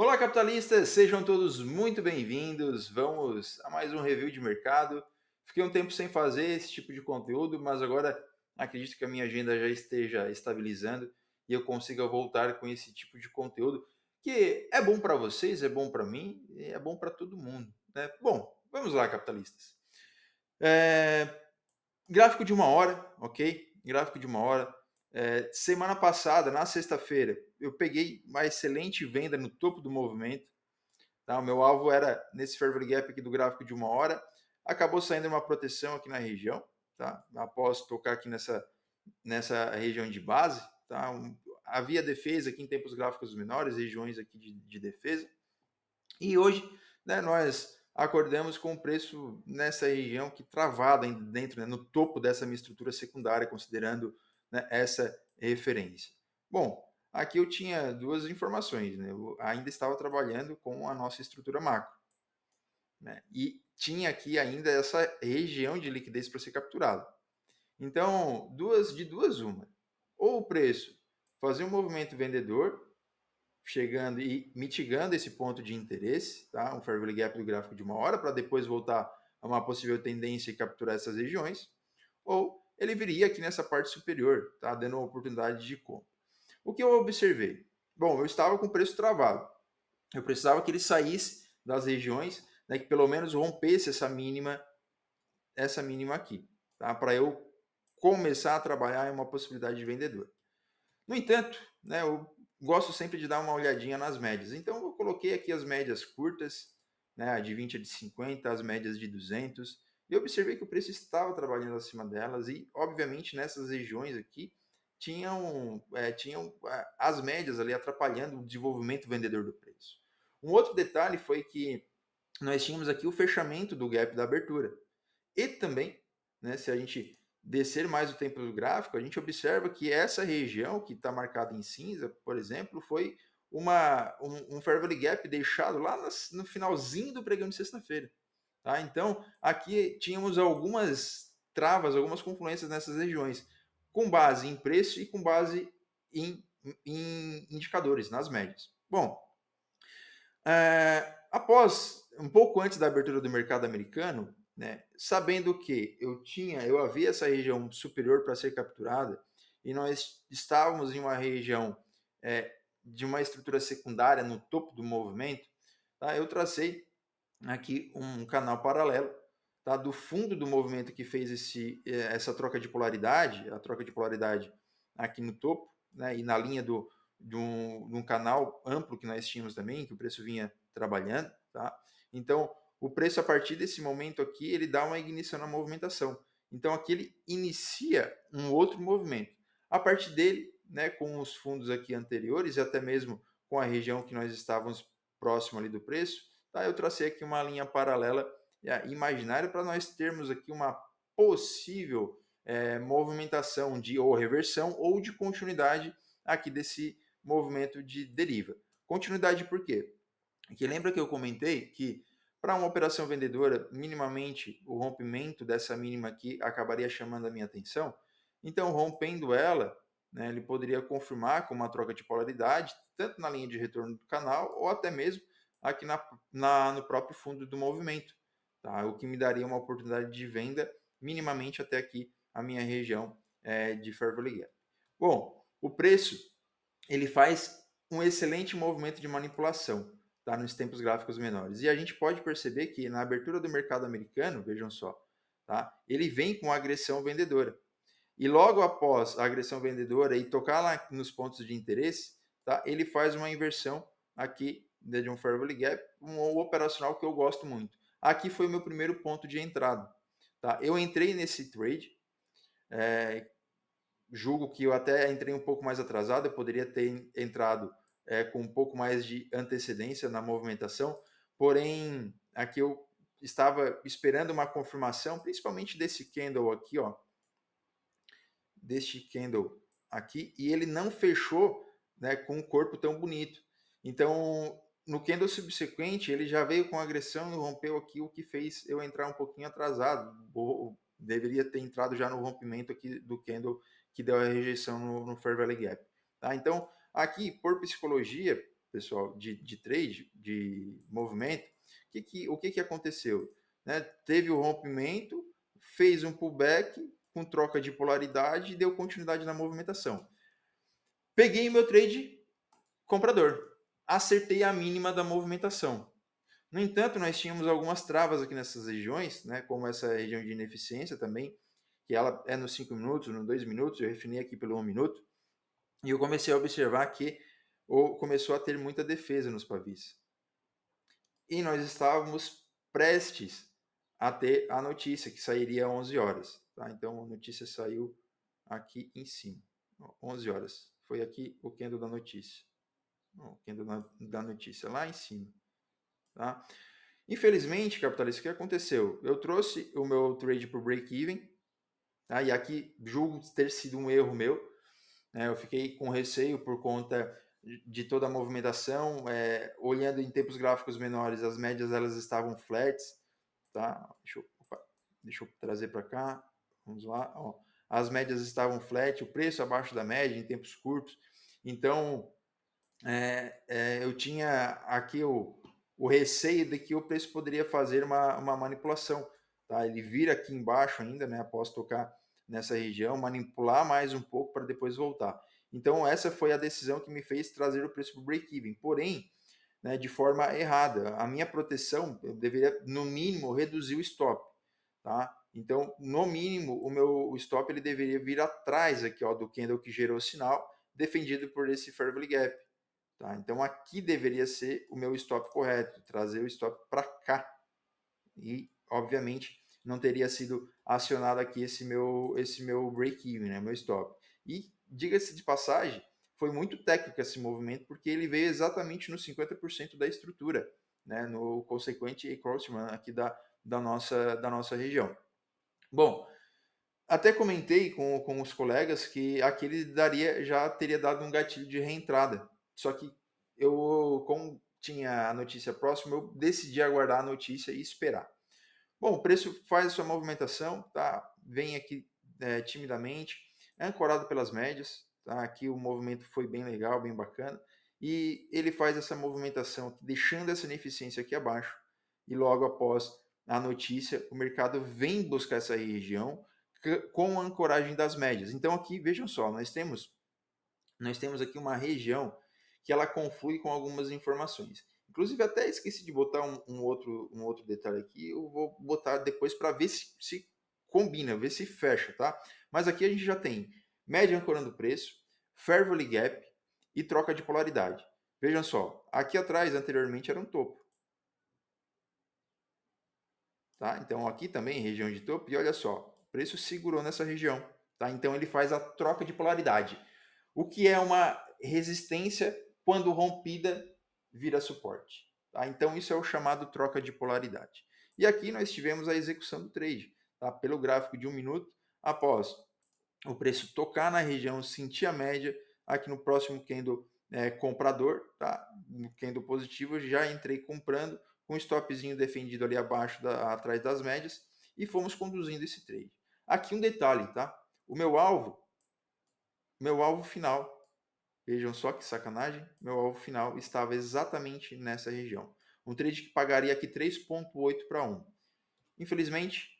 Olá, capitalistas! Sejam todos muito bem-vindos. Vamos a mais um review de mercado. Fiquei um tempo sem fazer esse tipo de conteúdo, mas agora acredito que a minha agenda já esteja estabilizando e eu consiga voltar com esse tipo de conteúdo que é bom para vocês, é bom para mim e é bom para todo mundo, né? Bom, vamos lá, capitalistas. É, Gráfico de uma hora, ok? Gráfico de uma hora. Semana passada, na sexta-feira, eu peguei uma excelente venda no topo do movimento. Tá? O meu alvo era nesse Fair Value Gap aqui do gráfico de uma hora. Acabou saindo uma proteção aqui na região, tá? Após tocar aqui nessa região de base. Tá? Havia defesa aqui em tempos gráficos menores, regiões aqui de defesa. E hoje, né, nós acordamos com o preço nessa região que travada dentro, né, no topo dessa minha estrutura secundária, considerando, né, essa referência. Bom, aqui eu tinha duas informações, né? Eu ainda estava trabalhando com a nossa estrutura macro, né? E tinha aqui ainda essa região de liquidez para ser capturada. Então, duas uma. Ou o preço fazia um movimento vendedor chegando e mitigando esse ponto de interesse, tá? Um fair value gap do gráfico de uma hora, para depois voltar a uma possível tendência e capturar essas regiões, ou ele viria aqui nessa parte superior, tá? Dando uma oportunidade de compra. O que eu observei? Bom, eu estava com o preço travado. Eu precisava que ele saísse das regiões, né, que pelo menos rompesse essa mínima aqui, tá? Para eu começar a trabalhar em uma possibilidade de vendedor. No entanto, né, eu gosto sempre de dar uma olhadinha nas médias. Então, eu coloquei aqui as médias curtas, né, a de 20 a de 50, as médias de 200, e observei que o preço estava trabalhando acima delas, e, obviamente, nessas regiões aqui, tinham as médias ali atrapalhando o desenvolvimento vendedor do preço. Um outro detalhe foi que nós tínhamos aqui o fechamento do gap da abertura. E também, né, se a gente descer mais o tempo do gráfico, a gente observa que essa região que está marcada em cinza, por exemplo, foi um fair value gap deixado lá no finalzinho do pregão de sexta-feira. Tá? Então, aqui tínhamos algumas travas, algumas confluências nessas regiões, com base em preço e com base em indicadores, nas médias. Bom, após, um pouco antes da abertura do mercado americano, né, sabendo que eu havia essa região superior para ser capturada e nós estávamos em uma região de uma estrutura secundária no topo do movimento, tá, eu tracei aqui um canal paralelo, tá, do fundo do movimento que fez essa troca de polaridade, a troca de polaridade aqui no topo, né, e na linha de um canal amplo que nós tínhamos também, que o preço vinha trabalhando. Tá? Então, o preço a partir desse momento aqui, ele dá uma ignição na movimentação. Então, aqui ele inicia um outro movimento. A partir dele, né, com os fundos aqui anteriores e até mesmo com a região que nós estávamos próximo ali do preço, tá? Eu tracei aqui uma linha paralela imaginária para nós termos aqui uma possível movimentação de ou reversão ou de continuidade aqui desse movimento de deriva. Continuidade por quê? Porque lembra que eu comentei que para uma operação vendedora, minimamente o rompimento dessa mínima aqui acabaria chamando a minha atenção. Então, rompendo ela, né, ele poderia confirmar com uma troca de polaridade, tanto na linha de retorno do canal ou até mesmo aqui no próprio fundo do movimento. Tá? O que me daria uma oportunidade de venda minimamente até aqui a minha região de Fair Value Gap. Bom, o preço ele faz um excelente movimento de manipulação, tá, nos tempos gráficos menores. E a gente pode perceber que na abertura do mercado americano, vejam só, tá, ele vem com agressão vendedora. E logo após a agressão vendedora e tocar lá nos pontos de interesse, tá, ele faz uma inversão aqui de um fair value gap, um operacional que eu gosto muito. Aqui foi o meu primeiro ponto de entrada. Tá? Eu entrei nesse trade, julgo que eu até entrei um pouco mais atrasado, eu poderia ter entrado com um pouco mais de antecedência na movimentação, porém, aqui eu estava esperando uma confirmação, principalmente desse candle aqui, ó, deste candle aqui, e ele não fechou, né, com um corpo tão bonito. Então, no candle subsequente, ele já veio com agressão e rompeu aqui, o que fez eu entrar um pouquinho atrasado. Deveria ter entrado já no rompimento aqui do candle que deu a rejeição no Fair Value Gap. Tá? Então, aqui, por psicologia, pessoal, de trade, de movimento, o que aconteceu? Né? Teve o rompimento, fez um pullback com troca de polaridade e deu continuidade na movimentação. Peguei o meu trade comprador, acertei a mínima da movimentação. No entanto, nós tínhamos algumas travas aqui nessas regiões, né, como essa região de ineficiência também, que ela é nos 5 minutos, nos 2 minutos, eu refinei aqui pelo 1 minuto, e eu comecei a observar que começou a ter muita defesa nos pavis. E nós estávamos prestes a ter a notícia, que sairia às 11 horas. Tá? Então, a notícia saiu aqui em cima, 11 horas. Foi aqui o candle da notícia. O candle da notícia, lá em cima. Tá? Infelizmente, capitalista, o que aconteceu? Eu trouxe o meu trade para o break-even, tá? E aqui julgo ter sido um erro meu, né? Eu fiquei com receio por conta de toda a movimentação, olhando em tempos gráficos menores, as médias elas estavam flats, tá? Deixa eu trazer para cá, vamos lá, ó. As médias estavam flat, o preço abaixo da média em tempos curtos, então eu tinha aqui o receio de que o preço poderia fazer uma manipulação, tá? Ele vir aqui embaixo ainda, né, após tocar nessa região, manipular mais um pouco para depois voltar. Então essa foi a decisão que me fez trazer o preço para o break-even. Porém, né, de forma errada. A minha proteção, eu deveria, no mínimo, reduzir o stop. Tá? Então, no mínimo, o meu stop ele deveria vir atrás aqui, ó, do candle que gerou o sinal, defendido por esse fair value gap. Tá? Então, aqui deveria ser o meu stop correto, trazer o stop para cá. E, obviamente, não teria sido acionado aqui esse meu break-even, né, meu stop. E, diga-se de passagem, foi muito técnico esse movimento, porque ele veio exatamente no 50% da estrutura, né, no consequente encroachment aqui da nossa região. Bom, até comentei com os colegas que aquele já teria dado um gatilho de reentrada. Só que eu, como tinha a notícia próxima, eu decidi aguardar a notícia e esperar. Bom, o preço faz a sua movimentação, tá? Vem aqui timidamente, ancorado pelas médias, tá? Aqui o movimento foi bem legal, bem bacana, e ele faz essa movimentação, deixando essa ineficiência aqui abaixo, e logo após a notícia, o mercado vem buscar essa região com a ancoragem das médias. Então aqui, vejam só, nós temos aqui uma região que ela conflui com algumas informações. Inclusive, até esqueci de botar um outro detalhe aqui, eu vou botar depois para ver se combina, ver se fecha, tá? Mas aqui a gente já tem média ancorando o preço, fair value gap e troca de polaridade. Vejam só, aqui atrás, anteriormente, era um topo. Tá? Então, aqui também, região de topo, e olha só, o preço segurou nessa região. Tá? Então, ele faz a troca de polaridade. O que é uma resistência quando rompida vira suporte. Tá? Então, isso é o chamado troca de polaridade. E aqui nós tivemos a execução do trade, tá? Pelo gráfico de 1 minuto, após o preço tocar na região, sentir a média, aqui no próximo candle comprador, tá? No candle positivo, eu já entrei comprando, com um stopzinho defendido ali abaixo, atrás das médias, e fomos conduzindo esse trade. Aqui um detalhe, tá? O meu alvo final, vejam só que sacanagem, meu alvo final estava exatamente nessa região. Um trade que pagaria aqui 3,8 para 1. Infelizmente,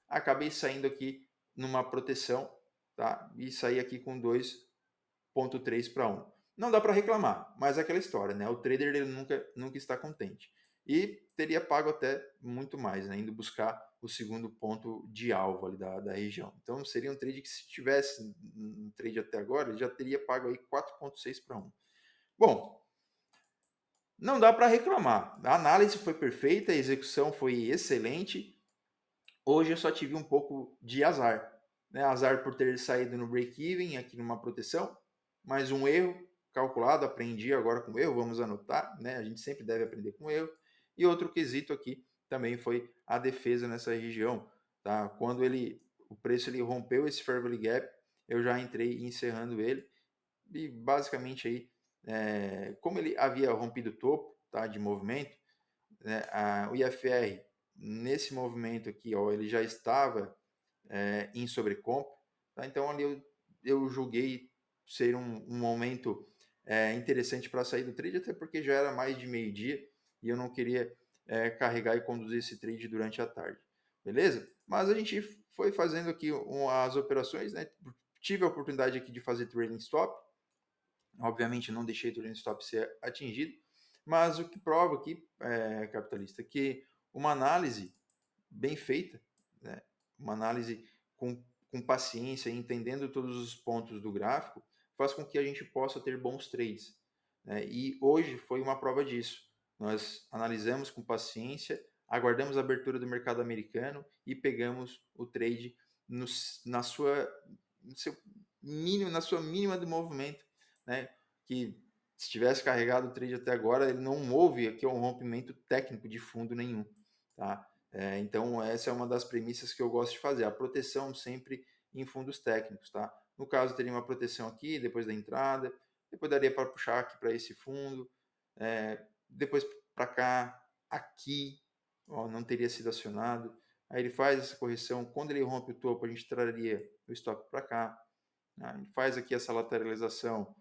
acabei saindo aqui numa proteção, tá? E saí aqui com 2,3 para 1. Não dá para reclamar, mas é aquela história, né? O trader ele nunca está contente. E teria pago até muito mais, né? Indo buscar o segundo ponto de alvo ali da região. Então seria um trade que, se tivesse um trade até agora, ele já teria pago aí 4,6 para 1. Bom, não dá para reclamar. A análise foi perfeita, a execução foi excelente. Hoje eu só tive um pouco de azar. Né? Azar por ter saído no break-even, aqui numa proteção, mas um erro calculado, aprendi agora com erro, vamos anotar, né? A gente sempre deve aprender com erro. E outro quesito aqui também foi a defesa nessa região. Tá? Quando o preço ele rompeu esse fair value gap, eu já entrei encerrando ele. E basicamente aí, como ele havia rompido o topo, tá, de movimento, né, o IFR nesse movimento aqui, ó, ele já estava em sobrecompra, tá? Então ali eu julguei ser um momento interessante para sair do trade, até porque já era mais de meio-dia e eu não queria carregar e conduzir esse trade durante a tarde. Beleza? Mas a gente foi fazendo aqui as operações, né? Tive a oportunidade aqui de fazer trailing stop. Obviamente não deixei o trailing stop ser atingido, mas o que prova aqui, capitalista, que uma análise bem feita, né? Uma análise com paciência, entendendo todos os pontos do gráfico, faz com que a gente possa ter bons trades. Né? E hoje foi uma prova disso. Nós analisamos com paciência, aguardamos a abertura do mercado americano e pegamos o trade no, na sua no seu mínimo, na sua mínima de movimento, né? Que se tivesse carregado o trade até agora, ele não move aqui um rompimento técnico de fundo nenhum, tá? Então, essa é uma das premissas que eu gosto de fazer, a proteção sempre em fundos técnicos, tá? No caso, teria uma proteção aqui, depois da entrada, depois daria para puxar aqui para esse fundo, depois para cá, aqui, ó, não teria sido acionado. Aí ele faz essa correção, quando ele rompe o topo, a gente traria o stop para cá. A gente faz aqui essa lateralização,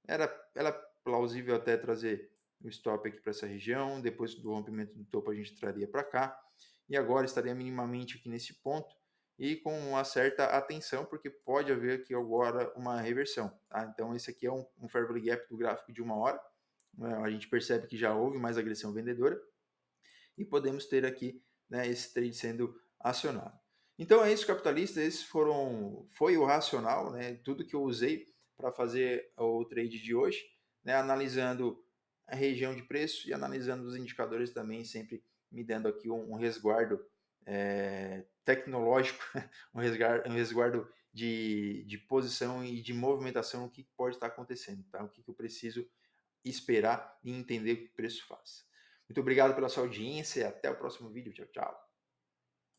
era plausível até trazer o stop aqui para essa região, depois do rompimento do topo a gente traria para cá, e agora estaria minimamente aqui nesse ponto, e com uma certa atenção, porque pode haver aqui agora uma reversão. Tá? Então esse aqui é um fair value gap do gráfico de 1 hora, a gente percebe que já houve mais agressão vendedora, e podemos ter aqui, né, esse trade sendo acionado. Então é isso, capitalista. Foi o racional, né, tudo que eu usei para fazer o trade de hoje, né, analisando a região de preço e analisando os indicadores também, sempre me dando aqui um resguardo tecnológico, um resguardo de posição e de movimentação, o que pode estar acontecendo, tá? O que eu preciso esperar e entender o que o preço faz. Muito obrigado pela sua audiência e até o próximo vídeo. Tchau, tchau.